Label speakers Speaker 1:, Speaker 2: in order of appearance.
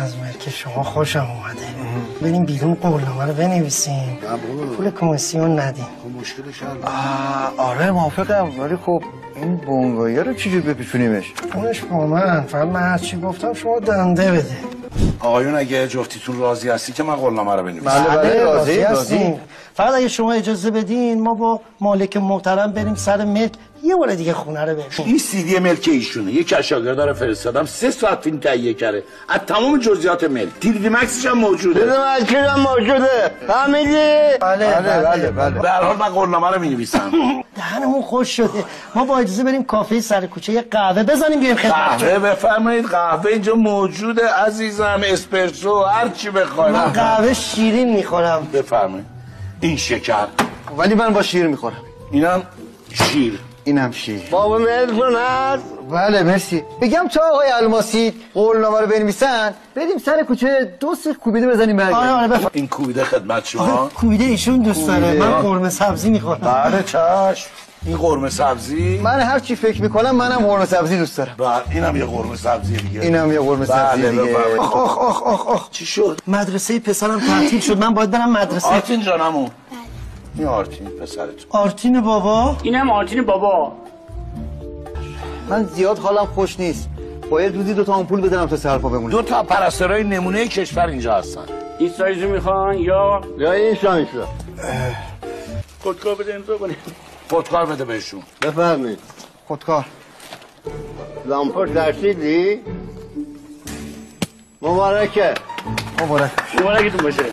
Speaker 1: از ملک شما خوشم اومده. بریم بیرون قولنامه رو بنویسیم، پول کمیسیون ندیم.
Speaker 2: مشکلش حل.
Speaker 3: آره موافقم، ولی خب این بونگایی رو چجور بپیچونیمش؟
Speaker 1: اونش با من، فقط من هرچی گفتم شما دنده بده.
Speaker 2: آقایون اگه جفتیتون راضی هستی که من قولنامه رو بنویسم.
Speaker 3: بله راضی
Speaker 1: هستیم. فقط اگه شما اجازه بدین ما با مالک محترم بریم سر ملک یه بار دیگه خونه رو ببینیم.
Speaker 2: این CD ملک ایشونه. یک از شاگردارو فرستادم 3 ساعت فیلم تهیه کرده از تمام جزئیات ملک. 3D مکسش هم موجوده.
Speaker 3: مکسش هم موجوده. فهمیدی؟
Speaker 1: بله.
Speaker 2: به هر حال من قولنامه رو می‌نویسم.
Speaker 1: دهنمون خوش شده. ما با اجازه بریم کافه سر کوچه یه قهوه بزنیم بیایم خدمت.
Speaker 2: قهوه بفرمایید. قهوه اینجا موجوده عزیزم، اسپرسو هر چی بخواید.
Speaker 1: من قهوه شیرین میخورم.
Speaker 2: بفرمایید. این شکر.
Speaker 3: ولی من با شیر میخورم.
Speaker 2: اینم شیر.
Speaker 3: اینم شیر.
Speaker 4: بابا ملکون هست؟
Speaker 3: بله مرسی. بگم تا آقای الماسی قولنامه رو بنویسن بریم سر کوچه 2 سیخ کوبیده بزنیم برگردیم.
Speaker 1: آره بفرمایید.
Speaker 2: این کوبیده خدمت شما.
Speaker 1: کوبیده ایشون دوست داره، من قرمه سبزی میخورم.
Speaker 2: بله چشم. این قرمه سبزی.
Speaker 3: من هر چی فکر میکنم منم قرمه سبزی دوست دارم.
Speaker 2: بله اینم یه قرمه سبزی دیگه.
Speaker 3: اینم یه قرمه سبزی دیگه.
Speaker 1: آخ
Speaker 2: چی شد؟
Speaker 1: مدرسه پسرم تعطیل شد، من باید برم مدرسه.
Speaker 2: آرتین جانمون. این آرتین پسرتون.
Speaker 1: آرتین بابا؟
Speaker 4: اینم آرتین بابا.
Speaker 3: من زیاد حالم خوش نیست. باید روزی 2 تا آمپول بزنم تا سرپا بمونه.
Speaker 2: 2 تا پرستارای نمونه کشور اینجا هستن.
Speaker 4: این سایزو میخوان یا این سایزو؟ خودکار بده امضا کنید.
Speaker 2: خودکار بده بهشون.
Speaker 4: بفرمایید.
Speaker 3: خودکار.
Speaker 4: لامپور ترسیدی؟ مبارکه.
Speaker 3: مبارک.
Speaker 4: مبارکتون باشه.